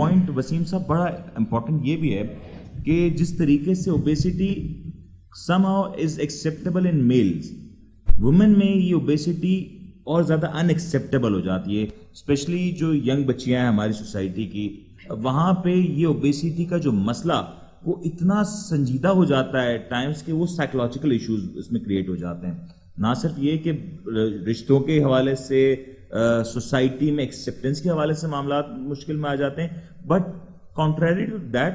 Point Wasim صاحب بڑا important یہ بھی ہے کہ جس طریقے سے obesity somehow is acceptable in males, women میں یہ اوبیسٹی اور زیادہ ان ایکسیپٹیبل ہو جاتی ہے, اسپیشلی جو ینگ بچیاں ہیں ہماری سوسائٹی کی, وہاں پہ یہ اوبیسٹی کا جو مسئلہ وہ اتنا سنجیدہ ہو جاتا ہے ٹائمس کہ وہ سائیکولوجیکل ایشوز اس میں کریٹ ہو جاتے ہیں. نہ صرف یہ کہ رشتوں کے حوالے سے, سوسائٹی میں ایکسیپٹنس کے حوالے سے معاملات مشکل میں آ جاتے ہیں, بٹ کانٹریری ٹو دیٹ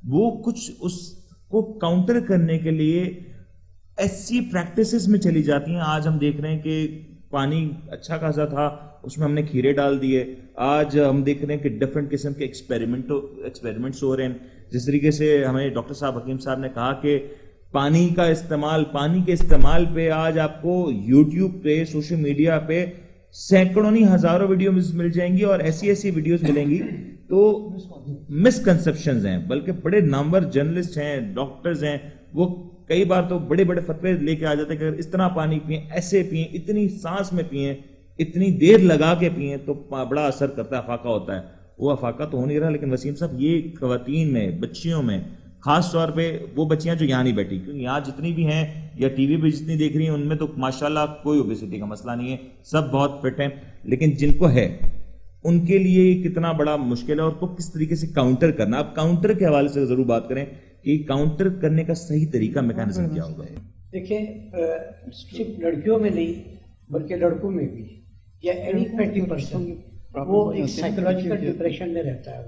وہ کچھ اس کو کاؤنٹر کرنے کے لیے ایسی پریکٹسز میں چلی جاتی ہیں. آج ہم دیکھ رہے ہیں کہ پانی اچھا خاصا تھا, اس میں ہم نے کھیرے ڈال دیے. آج ہم دیکھ رہے ہیں کہ ڈفرینٹ قسم کے ایکسپیریمنٹس ہو رہے ہیں. جس طریقے سے ہمیں ڈاکٹر صاحب حکیم صاحب نے کہا کہ پانی کے استعمال پہ آج آپ کو یوٹیوب پہ, سوشل میڈیا پہ سینکڑوں نہیں ہزاروں ویڈیوز مل جائیں گی, اور ایسی ویڈیوز ملیں گی تو مسکنسیپشنز ہیں. بلکہ بڑے نامور جرنلسٹ ہیں, ڈاکٹرز ہیں, وہ کئی بار تو بڑے بڑے فتوے لے کے آ جاتے ہیں کہ اگر اس طرح پانی پئیں, ایسے پئیں, اتنی سانس میں پئیں, اتنی دیر لگا کے پئیں تو بڑا اثر کرتا ہے, افاقہ ہوتا ہے. وہ افاقہ تو ہو نہیں رہا. لیکن وسیم صاحب یہ خواتین میں, بچیوں میں, خاص طور پہ وہ بچیاں جو یہاں نہیں بیٹھی, کیونکہ یہاں جتنی بھی ہیں یا ٹی وی پہ جتنی دیکھ رہی ہیں ان میں تو ماشاءاللہ کوئی اوبیسٹی کا مسئلہ نہیں ہے, سب بہت فٹ ہیں. لیکن جن کو ہے ان کے لیے کتنا بڑا مشکل ہے اور کو کس طریقے سے کاؤنٹر کرنا. آپ کاؤنٹر کے حوالے سے ضرور بات کریں کہ کاؤنٹر کرنے کا صحیح طریقہ, میکانزم کیا ہوگا. دیکھیں, صرف لڑکیوں میں نہیں بلکہ لڑکوں میں بھی, یا اینی 20% وہ ایک سائیکولوجیکل ڈپریشن میں رہتا ہے.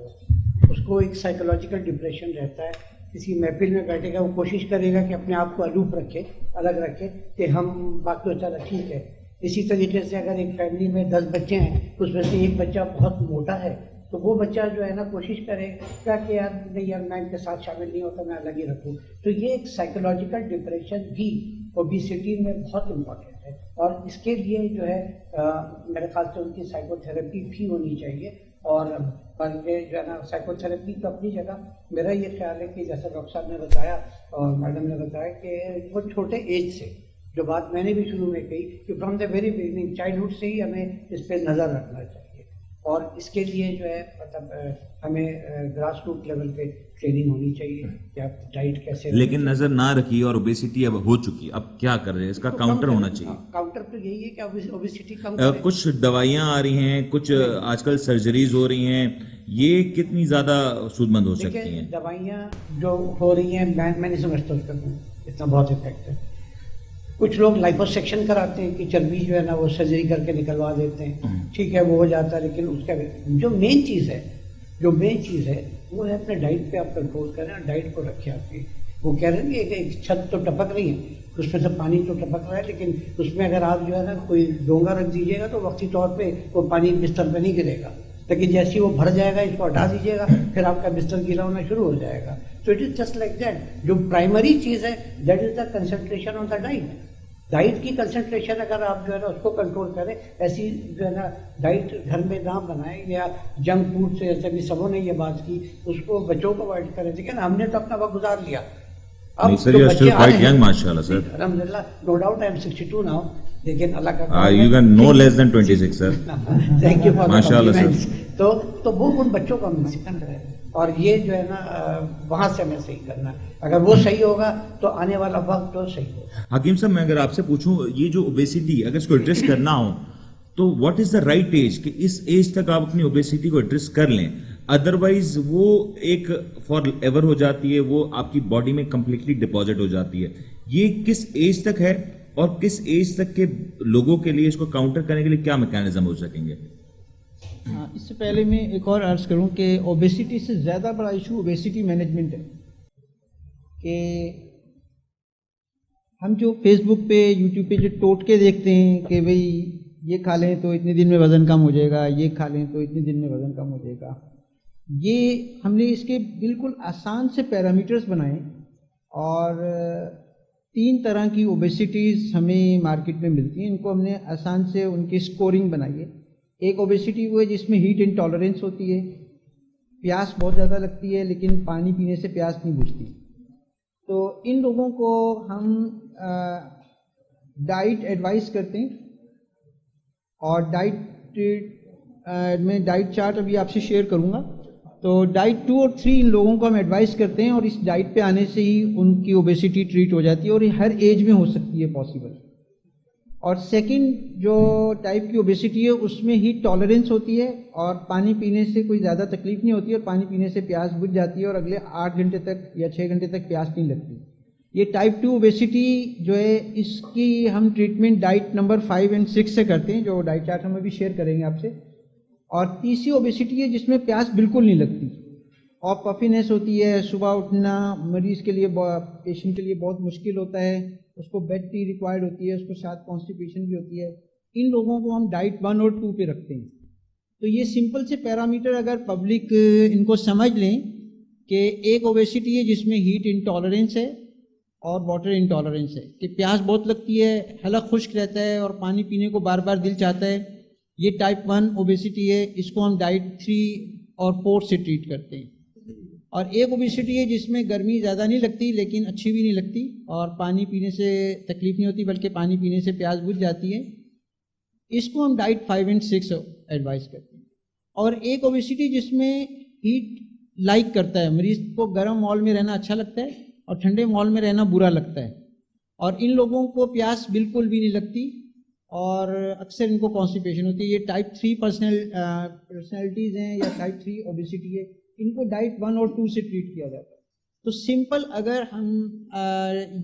اس کو ایک سائیکولوجیکل ڈپریشن رہتا ہے. کسی محفل میں بیٹھے گا, وہ کوشش کرے گا کہ اپنے آپ کو الوف رکھے, الگ رکھے, کہ ہم باقی چلو ٹھیک ہے. اسی طریقے سے اگر ایک فیملی میں 10 بچے ہیں, اس میں سے ایک بچہ بہت موٹا ہے, تو وہ بچہ جو ہے نا کوشش کرے گا کہ یار نہیں یار میں ان کے ساتھ شامل نہیں ہوتا, میں الگ ہی رکھوں. تو یہ ایک سائیکولوجیکل ڈپریشن بھی اوبیسٹی میں بہت امپورٹنٹ ہے, اور اس کے لیے جو ہے میرے خیال سے ان کی سائیکو تھراپی بھی ہونی چاہیے. اور بلکہ جو ہے نا سائیکو تھراپی تو اپنی جگہ, میرا یہ خیال ہے کہ جیسے ڈاکٹر صاحب نے بتایا اور میڈم نے بتایا کہ وہ چھوٹے ایج سے, جو بات میں نے بھی شروع میں کہی کہ from the very beginning, childhood سے ہی ہمیں اس پہ نظر رکھنا چاہیے. اور اس کے لیے جو ہے مطلب ہمیں گراس روٹ لیول پہ ٹریننگ ہونی چاہیے کہ آپ ڈائٹ کیسے. لیکن نظر نہ رکھی اور اوبیسٹی اب ہو چکی, اب کیا کر رہے ہیں, اس کا کاؤنٹر ہونا چاہیے. کاؤنٹر تو یہی ہے کہ اوبیسٹی کم. کچھ دوائیاں آ رہی ہیں, کچھ آج کل سرجریز ہو رہی ہیں, یہ کتنی زیادہ سود مند ہو سکتی ہیں؟ دوائیاں جو ہو رہی ہیں میں نہیں سمجھتا اس کا اتنا بہت افیکٹ ہے. کچھ لوگ لائپوسیکشن کراتے ہیں کہ چربی جو ہے نا وہ سرجری کر کے نکلوا دیتے ہیں, ٹھیک ہے وہ ہو جاتا ہے. لیکن اس کا جو مین چیز ہے وہ ہے اپنے ڈائٹ پہ آپ کنٹرول کریں, اور ڈائٹ کو رکھیں. آپ کی وہ کہہ رہے ہیں کہ ایک چھت تو ٹپک رہی ہے, اس میں سے پانی تو ٹپک رہا ہے, لیکن اس میں اگر آپ جو ہے نا کوئی ڈونگا رکھ دیجیے گا تو وقتی طور پہ وہ پانی بستر پہ نہیں گرے گا. لیکن جیسے ہی وہ بھر جائے گا, اس کو ہٹا دیجیے گا, پھر آپ کا بستر گیلا ہونا شروع ہو جائے گا. تو it is just like that. جو پرائمری چیز ہے that is the concentration on the diet. Diet کی کنسنٹریشن اگر آپ جو ہے نا اس کو کنٹرول کریں, ایسی جو ہے نا ڈائٹ گھر میں نہ بنائیں, یا جنک فوڈ سے, جیسے بھی سبوں نے یہ بات کی, اس کو بچوں کو اوائڈ کریں. لیکن ہم نے تو اپنا وقت گزار لیا. اب الحمد للہ, no doubt I am 62 now, لیکن اللہ کا you can no less than 26 sir. Thank you for ماشاءاللہ کمپلیمنٹس. تو وہ ان بچوں کو ہم سکھا رہے ہیں, اور یہ جو ہے نا وہاں سے ہمیں صحیح کرنا ہے. اگر وہ صحیح ہوگا تو آنے والا وقت تو صحیح ہوگا. حکیم صاحب, میں اگر آپ سے پوچھوں, یہ جو اوبیسٹی اگر اس کو ایڈریس کرنا ہو تو what is the right age, کہ اس ایج تک آپ اپنی اوبیسٹی کو ایڈریس کر لیں, ادروائز وہ ایک فار ایور ہو جاتی ہے, وہ آپ کی باڈی میں کمپلیٹلی ڈپازٹ ہو جاتی ہے. یہ کس ایج تک ہے, اور کس ایج تک کے لوگوں کے لیے اس کو کاؤنٹر کرنے کے لیے کیا میکانزم ہو سکیں گے؟ اس سے پہلے میں ایک اور عرض کروں کہ اوبیسٹی سے زیادہ بڑا ایشو اوبیسٹی مینجمنٹ ہے. کہ ہم جو فیس بک پہ, یوٹیوب پہ جو ٹوٹکے دیکھتے ہیں کہ بھئی یہ کھا لیں تو اتنے دن میں وزن کم ہو جائے گا, یہ کھا لیں تو اتنے دن میں وزن کم ہو جائے گا, یہ ہم نے اس کے بالکل آسان سے پیرامیٹرز بنائے. اور 3 طرح کی اوبیسٹیز ہمیں مارکیٹ میں ملتی ہیں, ان کو ہم نے آسان سے ان کی اسکورنگ بنائی ہے. ایک اوبیسٹی وہ ہے جس میں ہیٹ انٹالرنس ہوتی ہے, پیاس بہت زیادہ لگتی ہے لیکن پانی پینے سے پیاس نہیں بجھتی. تو ان لوگوں کو ہم ڈائٹ ایڈوائز کرتے ہیں, اور ڈائٹ میں ڈائٹ چارٹ ابھی آپ سے شیئر کروں گا. تو ڈائٹ 2 اور 3 ان لوگوں کو ہم ایڈوائز کرتے ہیں، اور اس ڈائٹ پہ آنے سے ہی ان کی اوبیسٹی ٹریٹ ہو جاتی ہے، اور یہ ہر ایج میں ہو سکتی ہے پاسبل. اور سیکنڈ جو ٹائپ کی اوبیسٹی ہے اس میں ہیٹ ٹالرنس ہوتی ہے، اور پانی پینے سے کوئی زیادہ تکلیف نہیں ہوتی، اور پانی پینے سے پیاس بجھ جاتی ہے اور اگلے 8 گھنٹے تک یا 6 گھنٹے تک پیاس نہیں لگتی. یہ ٹائپ 2 اوبیسٹی جو ہے اس کی ہم ٹریٹمنٹ ڈائٹ نمبر 5 اور 6 سے کرتے ہیں، جو ڈائٹ چارٹ ہم ابھی شیئر کریں گے آپ سے. اور تیسری اوبیسٹی ہے جس میں پیاس بالکل نہیں لگتی اور پفینس ہوتی ہے، صبح اٹھنا مریض کے لیے پیشنٹ کے لیے بہت مشکل ہوتا ہے، اس کو بیڈ ٹی ریکوائرڈ ہوتی ہے، اس کو ساتھ کانسٹیپیشن بھی ہوتی ہے. ان لوگوں کو ہم ڈائٹ 1 اور 2 پہ رکھتے ہیں. تو یہ سمپل سے پیرامیٹر اگر پبلک ان کو سمجھ لیں کہ ایک اوبیسٹی ہے جس میں ہیٹ انٹالرنس ہے اور واٹر انٹالرنس ہے، کہ پیاس بہت لگتی ہے، حلق خشک رہتا ہے اور پانی پینے کو بار بار دل چاہتا ہے، یہ ٹائپ 1 اوبیسٹی ہے. اس کو ہم ڈائٹ 3 اور 4 سے ٹریٹ کرتے ہیں. اور ایک اوبیسٹی ہے جس میں گرمی زیادہ نہیں لگتی لیکن اچھی بھی نہیں لگتی اور پانی پینے سے تکلیف نہیں ہوتی بلکہ پانی پینے سے پیاس بجھ جاتی ہے. اس کو ہم ڈائٹ 5 اور 6 ایڈوائز کرتے ہیں. اور ایک اوبیسٹی جس میں ہیٹ لائک کرتا ہے، مریض کو گرم ماحول میں رہنا اچھا لگتا ہے اور ٹھنڈے ماحول میں رہنا برا لگتا ہے، اور ان لوگوں کو پیاس بالکل بھی نہیں لگتی اور اکثر ان کو کانسٹیپیشن ہوتی ہے. یہ ٹائپ 3 پرسنالٹیز ہیں یا ٹائپ 3 اوبیسٹی ہے، ان کو ڈائٹ 1 اور 2 سے ٹریٹ کیا جاتا ہے. تو سمپل اگر ہم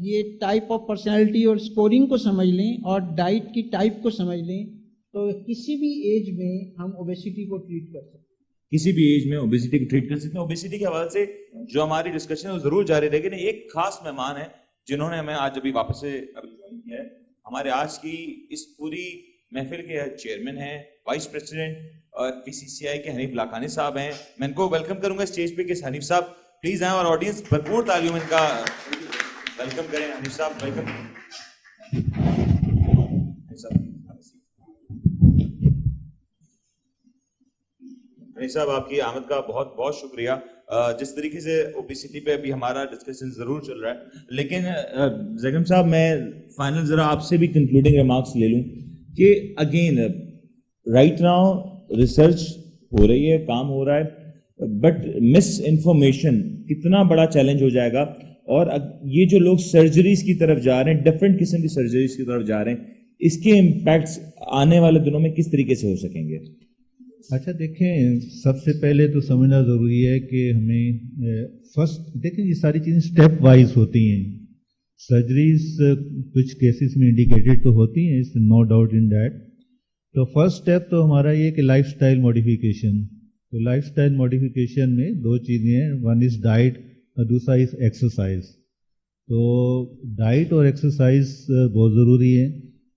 یہ ٹائپ آف پرسنالٹی اور اسکورنگ کو سمجھ لیں اور ڈائٹ کی ٹائپ کو سمجھ لیں تو کسی بھی ایج میں ہم اوبیسٹی کو ٹریٹ کر سکتے ہیں. کسی بھی ایج میں اوبیسٹی کو ٹریٹ کر سکتے ہیں. اوبیسٹی کے حوالے سے جو ہماری ڈسکشن ہے وہ ضرور جاری رہے گی. ایک خاص مہمان ہے جنہوں نے ہمیں آج ابھی واپس سے جوائن کیا ہے. ہمارے آج کی اس پوری محفل کے چیئرمین ہیں، وائس پریزیڈنٹ اور پی سی سی آئی کے حنیف لاکھانی صاحب ہیں. میں ان کو ویلکم کروں گا اسٹیج پہ کہ حنیف صاحب پلیز آئیں اور آڈینس بھرپور تعلیم ان کا ویلکم کریں. حنیف صاحب ویلکم. حنیف صاحب آپ کی آمد کا بہت بہت شکریہ. جس طریقے سے اوبیسٹی پہ ابھی ہمارا ڈسکشن ضرور چل رہا ہے، لیکن زیگم صاحب میں فائنل ذرا آپ سے بھی کنکلوڈنگ ریمارکس لے لوں کہ اگین رائٹ ناؤ ریسرچ ہو رہی ہے، کام ہو رہا ہے، بٹ مس انفارمیشن کتنا بڑا چیلنج ہو جائے گا. اور یہ جو لوگ سرجریز کی طرف جا رہے ہیں، ڈفرینٹ قسم کی سرجریز کی طرف جا رہے ہیں، اس کے امپیکٹس آنے والے دنوں میں کس طریقے سے ہو سکیں گے؟ اچھا دیکھیں، سب سے پہلے تو سمجھنا ضروری ہے کہ ہمیں فرسٹ دیکھیں یہ ساری چیزیں اسٹیپ وائز ہوتی ہیں. سرجریز کچھ کیسز میں انڈیکیٹڈ تو ہوتی ہیں، اس نو ڈاؤٹ ان دیٹ. تو فرسٹ اسٹیپ تو ہمارا یہ کہ لائف سٹائل موڈیفیکیشن. تو لائف سٹائل موڈیفیکیشن میں 2 چیزیں ہیں، ون از ڈائٹ اور دوسرا از ایکسرسائز. تو ڈائٹ اور ایکسرسائز بہت ضروری ہے.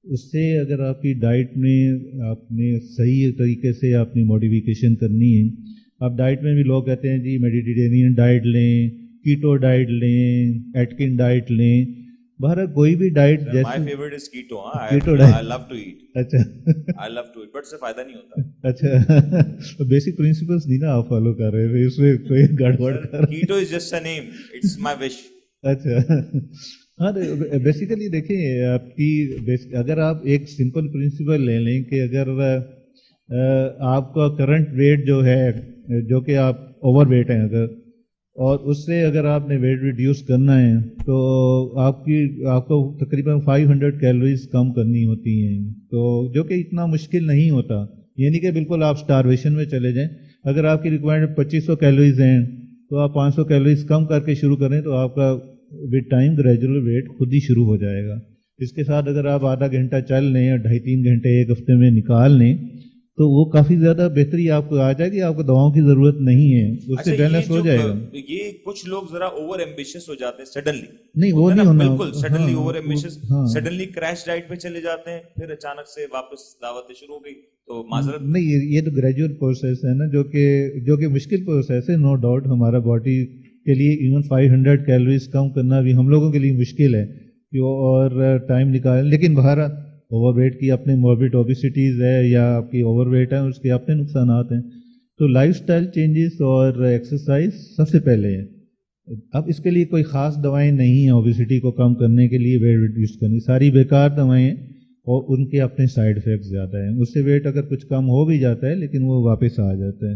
اس سے اگر آپ کی ڈائٹ میں آپ نے صحیح طریقے سے آپ نے موڈیفیکیشن کرنی ہے. آپ ڈائٹ میں بھی لوگ کہتے ہیں جی میڈیٹیرینین ڈائٹ لیں، کیٹو ڈائٹ لیں، ایٹکن ڈائٹ لیں. بہرحال کوئی بھی ڈائٹ جیسے my favourite is keto. Keto diet. I love to eat. اچھا I love to eat but سے فائدہ نہیں ہوتا. اچھا بیسک پرنسپلس نہیں نا آپ فالو کر رہے تھے، اس میں کوئی گڑبڑ کر. Keto is just a name, it's my wish. اچھا ہاں بیسیکلی دیکھیں آپ کی اگر آپ ایک سمپل پرنسپل لے لیں کہ اگر آپ کا کرنٹ ویٹ جو ہے، جو کہ آپ اوور ویٹ ہیں اگر، اور اس سے اگر آپ نے ویٹ ریڈیوس کرنا ہے تو آپ کو تقریباً 500 کیلوریز کم کرنی ہوتی ہیں. تو جو کہ اتنا مشکل نہیں ہوتا، یعنی کہ بالکل آپ اسٹارویشن میں چلے جائیں. اگر آپ کی ریکوائرمنٹ 2500 کیلوریز ہیں تو آپ 500 کیلوریز کم کر کے شروع کریں تو آپ کا ود ٹائم گریجول ویٹ خود ہی شروع ہو جائے گا. اس کے ساتھ اگر آپ آدھا گھنٹہ چل لیں اور 2.5-3 گھنٹے ایک ہفتے میں نکال لیں تو وہ کافی زیادہ بہتری آپ کو آ جائے گی. آپ کو دواؤں کی ضرورت نہیں ہے، اس سے بیلنس ہو جائے گا. یہ کچھ لوگ ذرا اوور ایمبیشس ہو جاتے ہیں سڈنلی. نہیں وہ نہیں ہونا بالکل suddenly over ambitious, suddenly crash diet پہ چلے جاتے ہیں، پھر اچانک سے واپس دعوتیں شروع ہو گئی تو معذرت نہیں. یہ تو گریجول پروسیس ہے نا، جو کہ مشکل پروسیس ہے. نو ڈاؤٹ ہمارا باڈی کے لیے ایون 500 کیلوریز کم کرنا بھی ہم لوگوں کے لیے مشکل ہے اور ٹائم نکالیں. لیکن بہرحال اوور ویٹ کی اپنے موربڈ اوبیسٹیز ہے یا آپ کی اوور ویٹ ہے، اس کے اپنے نقصانات ہیں. تو لائف سٹائل چینجز اور ایکسرسائز سب سے پہلے ہے. اب اس کے لیے کوئی خاص دوائیں نہیں ہیں اوبیسٹی کو کم کرنے کے لیے، ویٹ ریڈیوس کرنی. ساری بیکار دوائیں ہیں اور ان کے اپنے سائیڈ افیکٹس زیادہ ہیں. اس سے ویٹ اگر کچھ کم ہو بھی جاتا ہے لیکن وہ واپس آ جاتا ہے.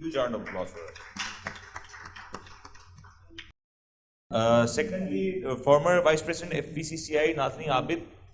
Huge round of applause for her. Secondly, former Vice President FVCCI Nazneen Abid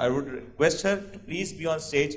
I would request her to please be on stage,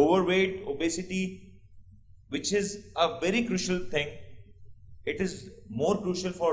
overweight, obesity, which is a very crucial thing, it is more crucial for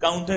counter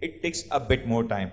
it takes a bit more time.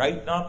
right now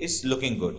is looking good.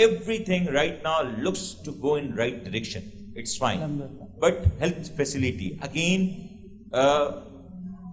everything right now looks to go in right direction. It's fine. But health facility, again,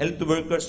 health workers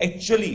actually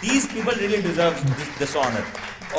these people really deserve this honor।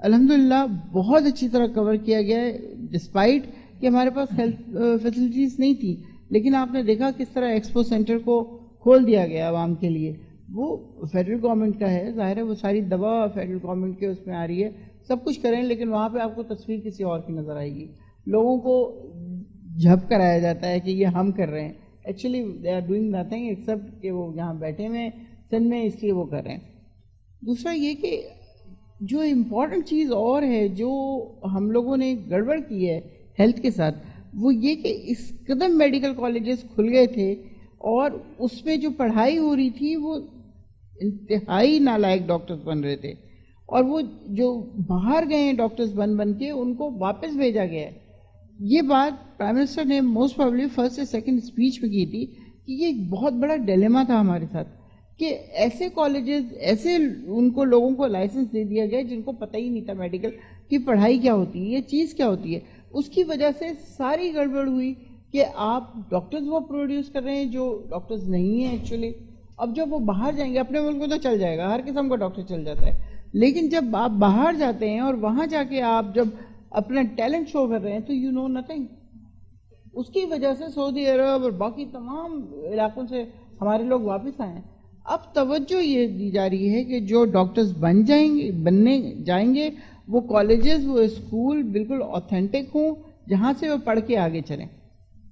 الحمدللہ بہت اچھی طرح کور کیا گیا ہے, despite کہ ہمارے پاس health facilities نہیں تھی, لیکن آپ نے دیکھا کس طرح ایکسپو سینٹر کو کھول دیا گیا عوام کے لیے. وہ فیڈرل گورنمنٹ کا ہے, ظاہر ہے وہ ساری دوا فیڈرل گورنمنٹ کے اس میں آ رہی ہے, سب کچھ کریں, لیکن وہاں پہ آپ کو تصویر کسی اور کی نظر آئے گی. لوگوں کو جھپ کرایا جاتا ہے کہ یہ ہم کر رہے ہیں, actually they are doing nothing except کہ وہ یہاں بیٹھے ہوئے سندھ میں, اس لیے وہ کر رہے ہیں. دوسرا یہ کہ جو امپورٹنٹ چیز اور ہے جو ہم لوگوں نے گڑبڑ کی ہے ہیلتھ کے ساتھ, وہ یہ کہ اس قدم میڈیکل کالجز کھل گئے تھے اور اس میں جو پڑھائی ہو رہی تھی وہ انتہائی نالائق ڈاکٹرز بن رہے تھے, اور وہ جو باہر گئے ہیں ڈاکٹرز بن کے ان کو واپس بھیجا گیا ہے. یہ بات پرائم منسٹر نے موسٹ پروبلی فرسٹ یا سیکنڈ اسپیچ میں کی تھی کہ یہ ایک بہت بڑا ڈیلیما تھا ہمارے ساتھ کہ ایسے کالجز, ایسے ان کو لوگوں کو لائسنس دے دیا گیا جن کو پتہ ہی نہیں تھا میڈیکل کی پڑھائی کیا ہوتی ہے, یہ چیز کیا ہوتی ہے. اس کی وجہ سے ساری گڑبڑ ہوئی کہ آپ ڈاکٹرز وہ پروڈیوس کر رہے ہیں جو ڈاکٹرز نہیں ہیں ایکچولی. اب جب وہ باہر جائیں گے, اپنے ملک میں تو چل جائے گا, ہر قسم کا ڈاکٹر چل جاتا ہے, لیکن جب آپ باہر جاتے ہیں اور وہاں جا کے آپ جب اپنا ٹیلنٹ شو کر رہے ہیں تو یو نو نتھنگ. اس کی وجہ سے سعودی عرب اور باقی تمام علاقوں سے ہمارے لوگ واپس آئے ہیں. اب توجہ یہ دی جا رہی ہے کہ جو ڈاکٹرز بننے جائیں گے وہ کالجز, وہ اسکول بالکل آتھینٹک ہوں جہاں سے وہ پڑھ کے آگے چلیں.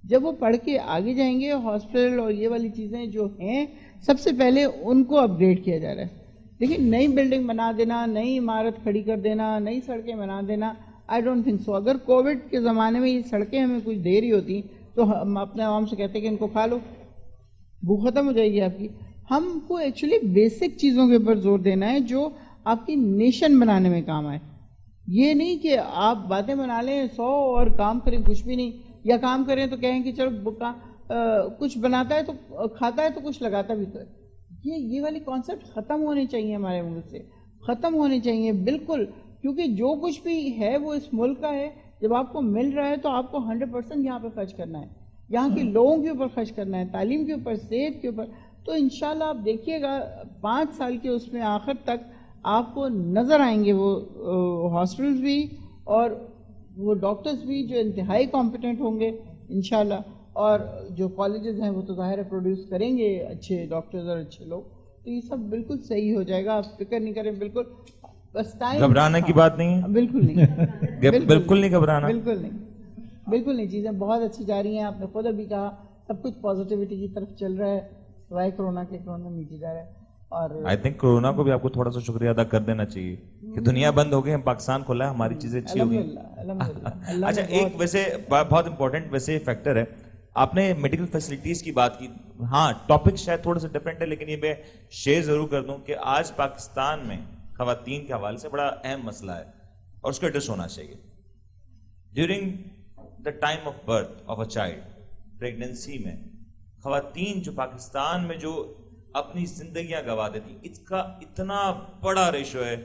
جب وہ پڑھ کے آگے جائیں گے, ہاسپٹل اور یہ والی چیزیں جو ہیں سب سے پہلے ان کو اپ گریڈ کیا جا رہا ہے. لیکن نئی بلڈنگ بنا دینا, نئی عمارت کھڑی کر دینا, نئی سڑکیں بنا دینا, آئی ڈونٹ تھنک سو. اگر کووڈ کے زمانے میں یہ سڑکیں ہمیں کچھ دے رہی ہوتی تو ہم اپنے عوام سے کہتے کہ ان کو کھا لو, بھوک ختم ہو جائے گی آپ کی. ہم کو ایکچولی بیسک چیزوں کے اوپر زور دینا ہے جو آپ کی نیشن بنانے میں کام آئے. یہ نہیں کہ آپ باتیں بنا لیں 100 اور کام کریں کچھ بھی نہیں, یا کام کریں تو کہیں کہ چلو کچھ بناتا ہے تو کھاتا ہے تو کچھ لگاتا بھی تو ہے. یہ والی کانسیپٹ ختم ہونے چاہیے, ہمارے ملک سے ختم ہونے چاہیے بالکل, کیونکہ جو کچھ بھی ہے وہ اس ملک کا ہے. جب آپ کو مل رہا ہے تو آپ کو 100% یہاں پہ خرچ کرنا ہے, یہاں کے لوگوں کے اوپر خرچ کرنا ہے, تعلیم کے اوپر, صحت کے اوپر. تو انشاءاللہ آپ دیکھیے گا 5 سال کے اس میں آخر تک آپ کو نظر آئیں گے وہ ہاسپٹلز بھی اور وہ ڈاکٹرز بھی جو انتہائی کمپیٹنٹ ہوں گے انشاءاللہ, اور جو کالجز ہیں وہ تو ظاہر ہے پروڈیوس کریں گے اچھے ڈاکٹرز اور اچھے لوگ. تو یہ سب بالکل صحیح ہو جائے گا, آپ فکر نہیں کریں. بالکل بس ٹائم, گھبرانے کی بات نہیں ہے, بالکل نہیں, بالکل نہیں گھبرانا, بالکل نہیں, بالکل نہیں. چیزیں بہت اچھی جا رہی ہیں. آپ نے خود ابھی کہا سب کچھ پازیٹیوٹی کی طرف چل رہا ہے, سوائے کرونا کے, کرونا نیچے جا رہا ہے. اور آئی تھنک کرونا کو بھی آپ کو تھوڑا سا شکریہ ادا کر دینا چاہیے کہ دنیا بند ہو گئی, ہم پاکستان کھلا ہے, ہماری چیزیں اچھی ہو گئی. اچھا, ایک ویسے بہت امپورٹنٹ ویسے فیکٹر ہے, آپ نے میڈیکل فیسلٹیز کی بات کی. ہاں ٹاپک شاید تھوڑا سا ڈفرینٹ ہے, لیکن یہ میں شیئر ضرور کر دوں کہ آج پاکستان میں خواتین کے حوالے سے بڑا اہم مسئلہ ہے اور اس کو ایڈریس ہونا چاہیے. During the time of birth of a child, pregnancy میں خواتین جو پاکستان میں جو اپنی زندگیاں گوا دیتی, اس کا اتنا بڑا ریشو ہے,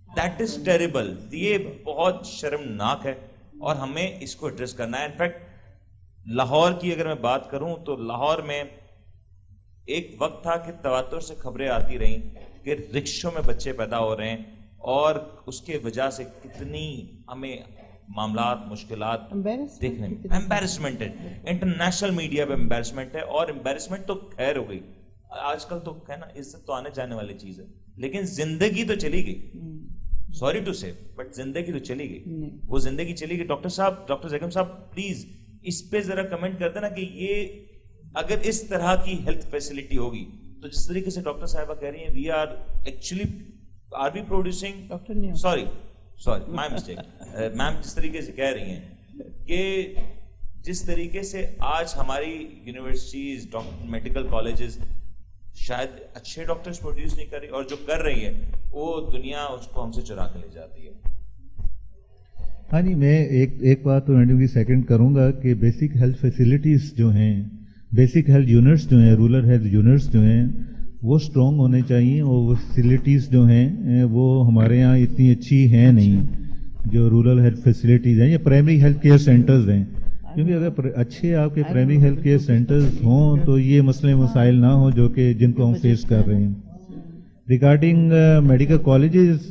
دیٹ از ٹیریبل. یہ بہت شرمناک ہے اور ہمیں اس کو ایڈریس کرنا ہے. انفیکٹ لاہور کی اگر میں بات کروں تو لاہور میں ایک وقت تھا کہ تواتر سے خبریں آتی رہیں کہ رکشوں میں بچے پیدا ہو رہے ہیں, اور اس کے وجہ سے کتنی ہمیں معاملات, مشکلات دیکھنے میں, امبیرسمنٹ ہے, انٹرنیشنل میڈیا پہ امبیرسمنٹ ہے. اور امبیرسمنٹ تو خیر ہو گئی, آج کل تو ہے نا, عزت تو آنے جانے والی چیز ہے, لیکن زندگی تو چلی گئی. سوری ٹو سے, بٹ زندگی تو چلی گئی, وہ زندگی چلی گئی. ڈاکٹر صاحب, ڈاکٹر زیکم صاحب پلیز اس پہ ذرا کمنٹ کر دینا کہ یہ اگر اس طرح کی ہیلتھ فیسلٹی ہوگی تو جس طریقے سے ڈاکٹر صاحبہ کہہ رہی ہیں, we are actually are we producing, sorry my mistake ma'am, جس طریقے سے کہہ رہی ہیں کہ جس طریقے سے آج ہماری یونیورسٹیز, میڈیکل کالجز شاید اچھے ڈاکٹرز پروڈیوس نہیں کر رہی, اور جو کر رہی ہے وہ دنیا اس کو ہم سے چرا کے لے جاتی ہے. ہاں جی, میں ایک بات تو اینڈ سیکنڈ کروں گا کہ بیسک ہیلتھ فیسلٹیز جو ہیں, بیسک ہیلتھ یونٹس جو ہیں, رورل ہیلتھ یونٹس جو ہیں وہ اسٹرانگ ہونے چاہیے, اور وہ فیسلٹیز جو ہیں وہ ہمارے یہاں اتنی اچھی ہیں نہیں, جو رورل ہیلتھ فیسلٹیز ہیں یا پرائمری ہیلتھ کیئر سینٹرز ہیں. کیونکہ اگر اچھے آپ کے پرائمری ہیلتھ کیئر سینٹرز ہوں تو یہ مسئلے مسائل نہ ہوں جو کہ جن کو ہم فیس کر رہے ہیں. ریگارڈنگ میڈیکل کالجز,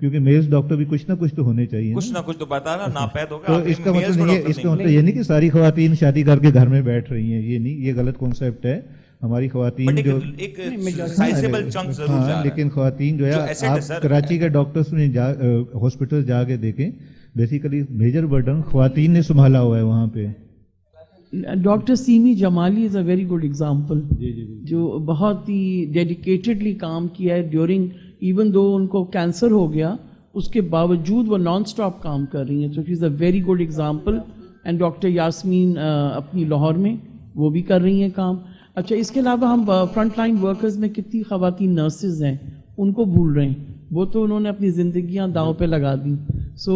کیونکہ میلز ڈاکٹر بھی کچھ نہ کچھ تو ہونے چاہیے کچھ نہ کچھ تو بتا نا ناپید ہوگا. تو اس کا مطلب یہ نہیں کہ ساری خواتین شادی کر کے گھر میں بیٹھ رہی ہیں, یہ نہیں, یہ غلط کانسیپٹ ہے. ہماری خواتین جو لیکن خواتین جو ہے آپ کراچی کے ڈاکٹرس میں ہاسپٹل جا کے دیکھیں, بیسیکلی میجر برڈن خواتین نے سنبھالا ہوا ہے وہاں پہ. Doctor semi Jamali is a very good example, جو بہت ہی ڈیڈیکیٹڈلی کام کیا ہے ڈیورنگ, ایون دو ان کو کینسر ہو گیا اس کے باوجود وہ نان اسٹاپ کام کر رہی ہیں. So she is a very good example. And doctor Yasmin اپنی لاہور میں وہ بھی کر رہی ہیں کام. اچھا, اس کے علاوہ ہم فرنٹ لائن ورکرز میں کتنی خواتین نرسز ہیں ان کو بھول رہے ہیں, وہ تو انہوں نے اپنی زندگیاں داؤں پہ لگا دیں. So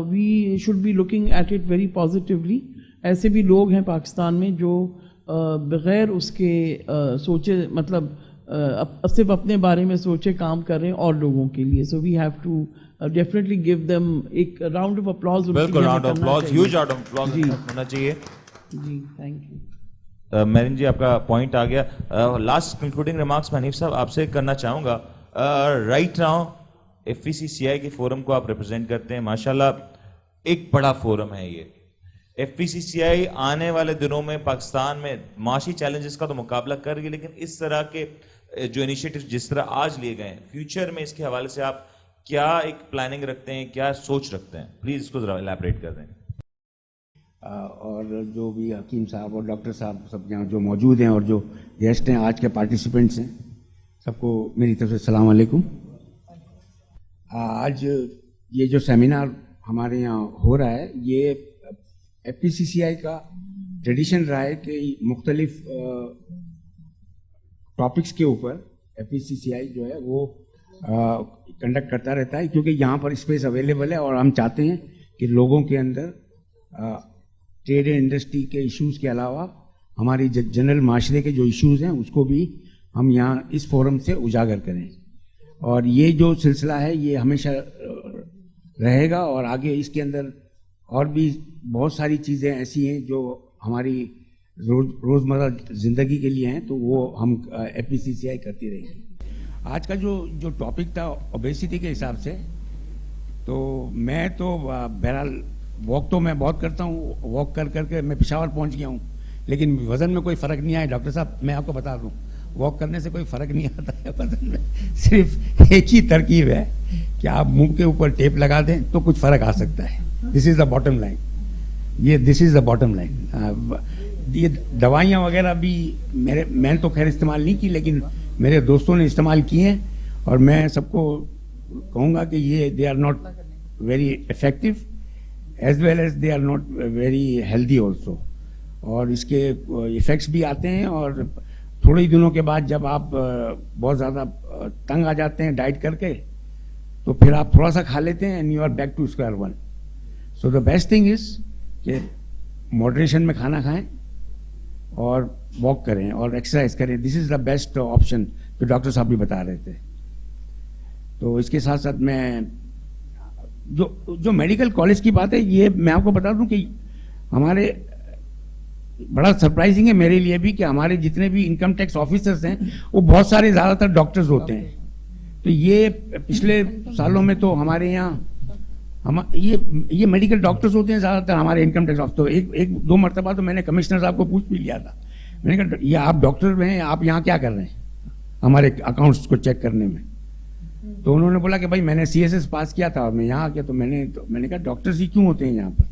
we should be looking at it very positively. ایسے بھی لوگ ہیں پاکستان میں جو بغیر اس کے سوچے, مطلب صرف اپنے بارے میں سوچے کام کر ررہے ہیں اور لوگوں کے لیے. So we have to definitely give them ایک راؤنڈ آف اپلاز. بالکل round of applause, huge round of applause ہونا چاہیے. جی تھینک یو. میرین جی آپ کا پوائنٹ آ گیا. لاسٹ کنکلوڈنگ ریمارکس میں حنیف صاحب آپ سے کرنا چاہوں گا. رائٹ ناؤ ایف ای سی سی آئی کے فورم کو آپ ریپرزینٹ کرتے ہیں, ماشاءاللہ ایک بڑا فورم ہے یہ. ایف ای سی سی آئی آنے والے دنوں میں پاکستان میں معاشی چیلنجز کا تو مقابلہ کر رہی ہے, لیکن اس طرح کے جو انیشیٹو جس طرح آج لیے گئے ہیں, فیوچر میں اس کے حوالے سے آپ کیا ایک پلاننگ رکھتے ہیں, کیا سوچ رکھتے ہیں, پلیز اس کو ذرا الیبریٹ کر دیں. اور جو بھی حکیم صاحب اور ڈاکٹر صاحب سب یہاں جو موجود ہیں اور جو گیسٹ ہیں آج کے پارٹیسپینٹس ہیں, سب کو میری طرف سے السلام علیکم. آج یہ جو سیمینار ہمارے یہاں ہو رہا ہے, یہ ایف پی سی سی آئی کا ٹریڈیشن رہا ہے کہ مختلف ٹاپکس کے اوپر ایف پی سی سی آئی جو ہے وہ کنڈکٹ کرتا رہتا ہے, کیونکہ یہاں پر اسپیس اویلیبل ہے اور ہم چاہتے ہیں کہ لوگوں کے اندر ٹریڈ اینڈ انڈسٹری کے ایشوز کے علاوہ ہماری جنرل معاشرے کے جو ایشوز ہیں اس کو بھی ہم یہاں اس فورم سے اجاگر کریں. اور یہ جو سلسلہ ہے یہ ہمیشہ رہے گا, اور آگے اس کے اندر اور بھی بہت ساری چیزیں ایسی ہیں جو ہماری روزمرہ زندگی کے لیے ہیں, تو وہ ہم ایف پی سی سی آئی کرتی رہے گی. آج کا جو ٹاپک تھا اوبیسٹی کے حساب سے, تو میں تو بہرحال واک تو میں بہت کرتا ہوں, واک کر کر کے میں پشاور پہنچ گیا ہوں, لیکن وزن میں کوئی فرق نہیں آیا. ڈاکٹر صاحب میں آپ کو بتا دوں, واک کرنے سے کوئی فرق نہیں آتا ہے وزن میں, صرف ایک ہی ترکیب ہے کہ آپ منہ کے اوپر ٹیپ لگا دیں تو کچھ فرق آ سکتا ہے. This is the bottom line, this is the bottom line. یہ دوائیاں وغیرہ بھی میں تو خیر استعمال نہیں کی, لیکن میرے دوستوں نے استعمال کی ہیں, اور میں سب کو کہوں گا کہ یہ they are not very effective as well as they are not very healthy also. اور اس کے ایفیکٹس بھی آتے ہیں, اور تھوڑے ہی دنوں کے بعد جب آپ بہت زیادہ تنگ آ جاتے ہیں ڈائٹ کر کے, تو پھر آپ تھوڑا سا کھا لیتے ہیں and you are back to square one. So the best thing is کہ ماڈریشن میں کھانا کھائیں اور واک کریں اور ایکسرسائز کریں. دس از دا بیسٹ آپشن جو ڈاکٹر صاحب بھی بتا رہے تھے. تو اس کے ساتھ ساتھ میں جو میڈیکل کالج کی بات ہے, یہ میں آپ کو بتا دوں کہ ہمارے بڑا سرپرائزنگ ہے میرے لیے بھی کہ ہمارے جتنے بھی انکم ٹیکس آفیسرز ہیں وہ بہت سارے زیادہ تر ڈاکٹرز ہوتے ہیں. تو یہ پچھلے سالوں میں تو ہمارے یہاں یہ میڈیکل ڈاکٹرز ہوتے ہیں زیادہ تر ہمارے انکم ٹیکس آفیسر. تو ایک دو مرتبہ تو میں نے کمشنر صاحب کو پوچھ بھی لیا تھا, میں نے کہا یہ آپ ڈاکٹر ہیں, آپ یہاں کیا کر رہے ہیں ہمارے اکاؤنٹس کو چیک کرنے میں؟ تو انہوں نے بولا کہ بھائی میں نے سی ایس ایس پاس کیا تھا اور میں یہاں آ کے, تو میں نے کہا ڈاکٹرز ہی کیوں ہوتے ہیں یہاں پر؟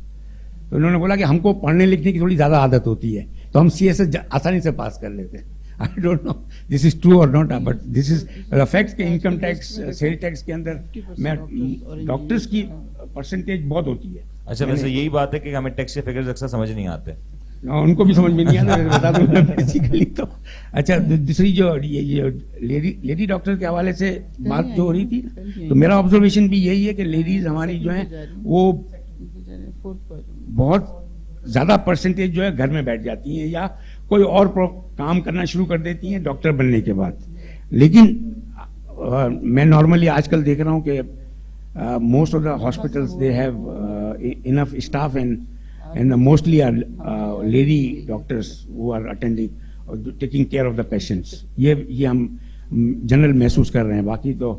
تو انہوں نے بولا کہ ہم کو پڑھنے لکھنے کی تھوڑی زیادہ عادت ہوتی ہے, تو ہم سی ایس ایس آسانی سے پاس کر لیتے ہیں. I don't know this is true اور not, but this is effect کہ انکم ٹیکس سیل ٹیکس کے اندر میں ڈاکٹرز کی پرسنٹیج بہت ہوتی ہے. اچھا, ویسے یہی بات ہے کہ ہمیں ٹیکس کے فگرز اکثر سمجھ نہیں آتے, ان کو بھی سمجھ میں نہیں آتا, بتا دوں میں بیسیکلی. تو اچھا, دوسری جو لیڈی ڈاکٹر کے حوالے سے بات جو ہو رہی تھی, تو میرا آبزرویشن بھی یہی ہے کہ لیڈیز ہماری جو ہیں وہ بہت زیادہ پرسنٹیج جو ہے گھر میں بیٹھ جاتی ہیں یا کوئی اور کام کرنا شروع کر دیتی ہیں ڈاکٹر بننے کے بعد. لیکن میں نارملی آج کل دیکھ رہا ہوں کہ most of the hospitals they have enough staff and mostly are lady doctors who are attending taking care of the patients. یہ ہم جنرل محسوس کر رہے ہیں. باقی تو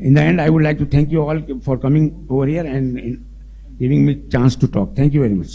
In the end, I would like to thank you all for coming over here and giving me chance to talk. Thank you very much.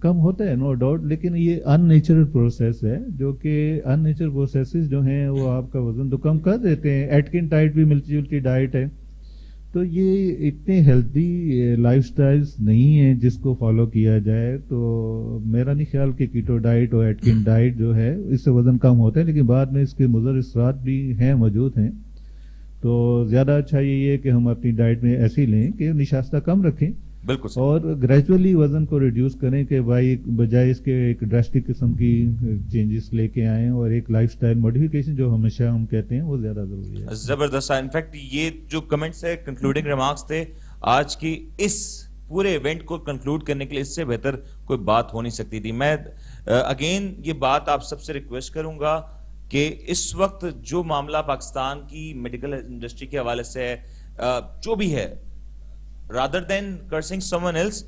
کم ہوتا ہے نو ڈاؤٹ, لیکن یہ ان نیچرل پروسیس ہے, جو کہ ان نیچرل پروسیسز جو ہیں وہ آپ کا وزن تو کم کر دیتے ہیں. ایٹکن ڈائٹ بھی ملتی جلتی ڈائٹ ہے, تو یہ اتنے ہیلتھی لائف سٹائلز نہیں ہیں جس کو فالو کیا جائے. تو میرا نہیں خیال کہ کیٹو ڈائٹ اور ایٹکن ڈائٹ جو ہے اس سے وزن کم ہوتا ہے, لیکن بعد میں اس کے مضر اثرات بھی ہیں, موجود ہیں. تو زیادہ اچھا یہ ہے کہ ہم اپنی ڈائٹ میں ایسی لیں کہ نشاستہ کم رکھیں, بالکل اور گریجولی وزن کو ریڈیوس کریں, کہ بھائی بجائے اس کے ایک ڈراسٹک قسم کی چینجز لے کے آئیں, اور ایک لائف سٹائل موڈیفیکیشن جو ہمیشہ ہم کہتے ہیں وہ زیادہ ضروری ہے. زبردست. انفیکٹ یہ جو کمنٹس ہے کنکلوڈنگ ریمارکس تھے آج کی اس پورے ایونٹ کو کنکلوڈ کرنے کے لیے, اس سے بہتر کوئی بات ہو نہیں سکتی تھی. میں اگین یہ بات آپ سب سے ریکویسٹ کروں گا کہ اس وقت جو معاملہ پاکستان کی میڈیکل انڈسٹری کے حوالے سے ہے, جو بھی ہے, rather than cursing someone else,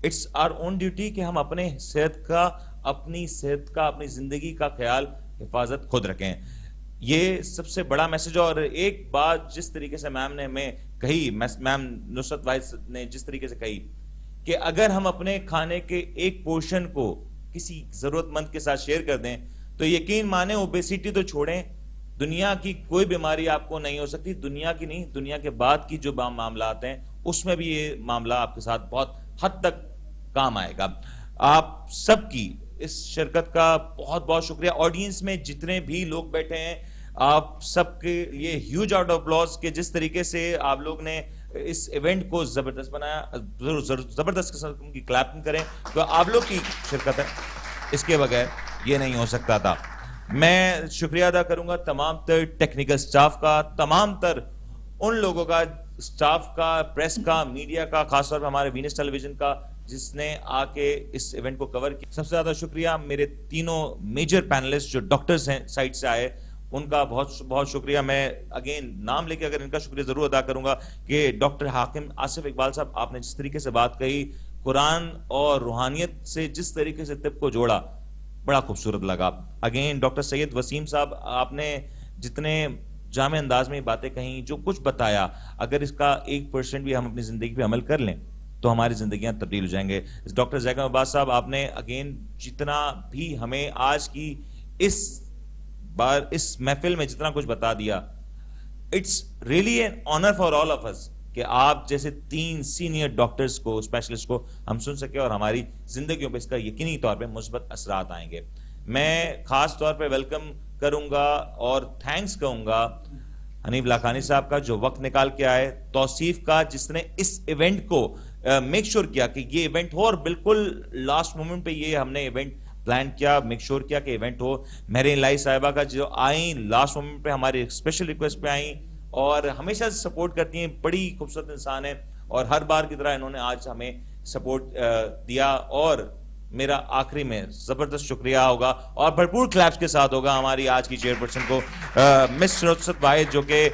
it's our own duty کہ ہم اپنے صحت کا, اپنی زندگی کا خیال, حفاظت خود رکھیں. یہ سب سے بڑا میسج. اور ایک بات جس طریقے سے میم نے ہمیں کہی, میم نصرت واحد نے جس طریقے سے کہی کہ اگر ہم اپنے کھانے کے ایک پورشن کو کسی ضرورت مند کے ساتھ شیئر کر دیں تو یقین مانیں اوبیسٹی تو چھوڑیں, دنیا کی کوئی بیماری آپ کو نہیں ہو سکتی, دنیا کی نہیں, دنیا کے بعد کی جو معاملات ہیں اس میں بھی یہ معاملہ آپ کے ساتھ بہت حد تک کام آئے گا. آپ سب کی اس شرکت کا بہت بہت شکریہ. آڈینس میں جتنے بھی لوگ بیٹھے ہیں, آپ سب کے لیے ہیوج آؤٹ آف اپلوز کہ جس طریقے سے آپ لوگ نے اس ایونٹ کو زبردست بنایا. زبردست قسم کی کلیپنگ کریں, تو آپ لوگ کی شرکت ہے, اس کے بغیر یہ نہیں ہو سکتا تھا. میں شکریہ ادا کروں گا تمام تر ٹیکنیکل سٹاف کا, تمام تر ان لوگوں کا, سٹاف کا, پریس کا, میڈیا کا, خاص طور پر ہمارے وینس ٹیلی ویژن کا جس نے آ کے اس ایونٹ کو کور کیا. سب سے زیادہ شکریہ میرے تینوں میجر پینلسٹ جو ڈاکٹرز ہیں سائٹ سے آئے, ان کا بہت بہت شکریہ. میں اگین نام لے کے اگر ان کا شکریہ ضرور ادا کروں گا کہ ڈاکٹر حاکم آصف اقبال صاحب, آپ نے جس طریقے سے بات کہی, قرآن اور روحانیت سے جس طریقے سے طب کو جوڑا, بڑا خوبصورت لگا. اگین ڈاکٹر سید وسیم صاحب, آپ نے جتنے جامع انداز میں باتیں کہیں, جو کچھ بتایا, اگر اس کا 1% بھی ہم اپنی زندگی پہ عمل کر لیں تو ہماری زندگیاں تبدیل ہو جائیں گے. ڈاکٹر زیکم عباس صاحب, آپ نے اگین جتنا بھی ہمیں آج کی اس محفل میں جتنا کچھ بتا دیا, it's really an honour for all of us کہ آپ جیسے 3 سینئر ڈاکٹرز کو, اسپیشلسٹ کو ہم سن سکے, اور ہماری زندگیوں پہ اس کا یقینی طور پہ مثبت اثرات آئیں گے. میں خاص طور پہ ویلکم کروں گا اور تھینکس کہوں گا حنیف لاکھانی صاحب کا, جو وقت نکال کے آئے, توصیف کا جس نے اس ایونٹ کو میک شور کیا کہ یہ ایونٹ ہو, اور بالکل لاسٹ مومنٹ پہ یہ ہم نے ایونٹ پلان کیا, میک شور کیا کہ ایونٹ ہو. میرے الہی صاحبہ کا جو آئیں لاسٹ مومنٹ پہ, ہماری اسپیشل ریکویسٹ پہ آئیں اور ہمیشہ سپورٹ کرتی ہیں, بڑی خوبصورت انسان ہے, اور ہر بار کی طرح انہوں نے آج ہمیں سپورٹ دیا. اور میرا آخری میں زبردست شکریہ ہوگا اور بھرپور کلیپس کے ساتھ ہوگا ہماری آج کی چیئر پرسن کو, مس نصرت واحد, جو کہ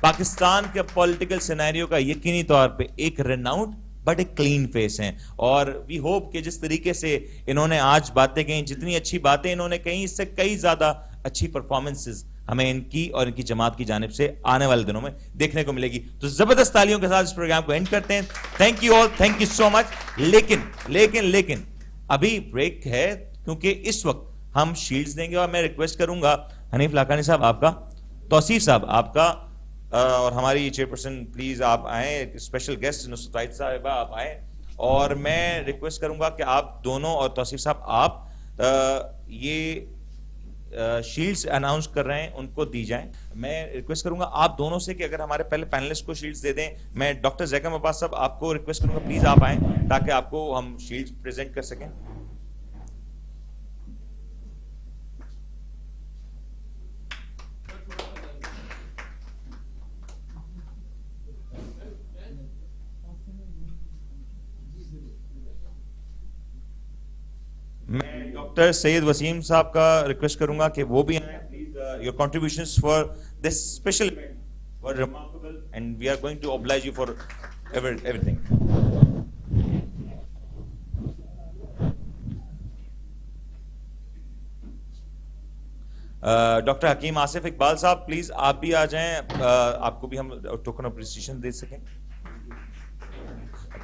پاکستان کے پولیٹیکل سینیریو کا یقینی طور پہ ایک ریناؤنڈ بٹ ایک کلین فیس ہیں. اور وی ہوپ کہ جس طریقے سے انہوں نے آج باتیں کہیں, جتنی اچھی باتیں انہوں نے کہیں, اس سے کئی زیادہ اچھی پرفارمنسز ہمیں ان کی اور ان کی جماعت کی جانب سے آنے والے دنوں میں دیکھنے کو ملے گی. تو زبردست تالیوں کے ساتھ اس پروگرام کو اینڈ کرتے ہیں. Thank you all, thank you so much. لیکن ابھی بریک ہے, کیونکہ اس وقت ہم شیلڈز دیں گے, اور میں ریکویسٹ کروں گا حنیف لاکھانی صاحب آپ کا, توصیف صاحب آپ کا, اور ہماری چیئر پرسن پلیز آپ آئیں, اسپیشل گیسٹ نصرت واحد صاحبہ آپ آئیں, اور میں ریکویسٹ کروں گا کہ آپ دونوں اور توصیف صاحب آپ یہ شیلڈز اناؤنس کر رہے ہیں ان کو دی جائیں. میں ریکویسٹ کروں گا آپ دونوں سے کہ اگر ہمارے پہلے پینلسٹ کو شیلڈز دے دیں. میں ڈاکٹر زیکم عباس صاحب آپ کو ریکویسٹ کروں گا پلیز آپ آئیں تاکہ آپ کو ہم شیلڈز پریزنٹ کر سکیں. میں ڈاکٹر سید وسیم صاحب کا ریکویسٹ کروں گا کہ وہ بھی آئیں please. Your contributions for this special event were remarkable and we are going to oblige you for everything. Doctor Hakim Asif Iqbal صاحب پلیز آپ بھی آ جائیں, آپ کو بھی ہم ٹوکن اپریسیشن دے سکیں.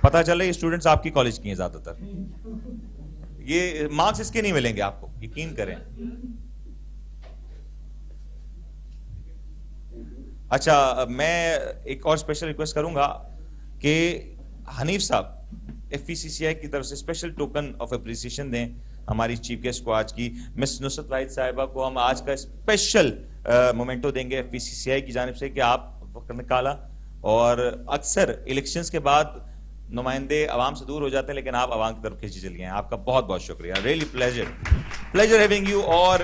پتہ چلے یہ اسٹوڈنٹس آپ کی کالج کی ہیں زیادہ تر, یہ مارکس اس کے نہیں ملیں گے آپ کو, یقین کریں. اچھا, میں ایک اور اسپیشل ریکویسٹ کروں گا کہ حنیف صاحب FVCCI کی طرف سے اسپیشل ٹوکن آف اپریسیشن دیں ہماری چیف گیسٹ کو آج کی مس نصرت واحد صاحبہ کو. ہم آج کا اسپیشل مومنٹو دیں گے FVCCI کی جانب سے کہ آپ وقت نکالا, اور اکثر الیکشنز کے بعد نمائندے عوام سے دور ہو جاتے ہیں لیکن آپ عوام کی طرف کھینچی چل گئے ہیں. آپ کا بہت بہت شکریہ, ریئلی پلیجر ہیونگ یو. اور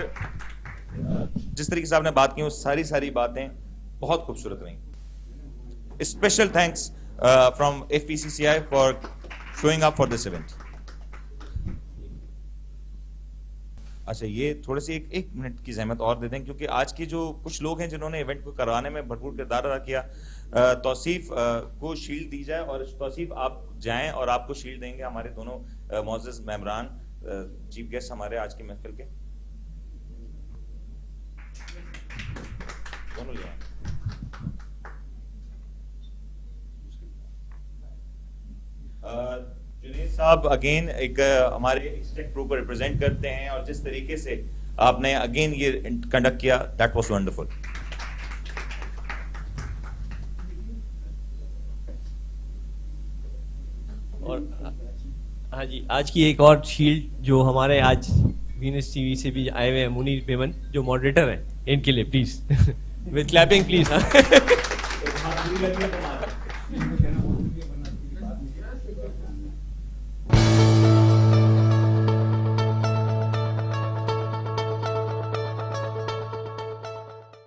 جس طریقے سے آپ نے بات کی وہ ساری باتیں بہت خوبصورت رہیں. Special thanks from FVCCI for showing up for this event. اچھا, یہ تھوڑے سی ایک منٹ کی زحمت اور دے دیں, کیونکہ آج کے جو کچھ لوگ ہیں جنہوں نے ایونٹ کو کروانے میں بھرپور کردار ادا کیا. توصیف کو شیلڈ دی جائے, اور توصیف آپ جائیں اور آپ کو شیلڈ دیں گے ہمارے دونوں معزز ممبران چیف گیسٹ ہمارے آج کی محفل کے. دونوں لے آئیں. جنید صاحب اگین ایک ہمارے ایکسٹیک پرو کو ریپرزینٹ کرتے ہیں, اور جس طریقے سے آپ نے اگین یہ کنڈکٹ کیا, دیٹ واز ونڈرفل. اور ہاں جی, آج کی ایک اور شیلڈ جو ہمارے آج وینس ٹی وی سے بھی آئے ہوئے ہیں منیر پیمن جو ماڈریٹر ہیں, ان کے لیے پلیز ود کلیپنگ پلیز.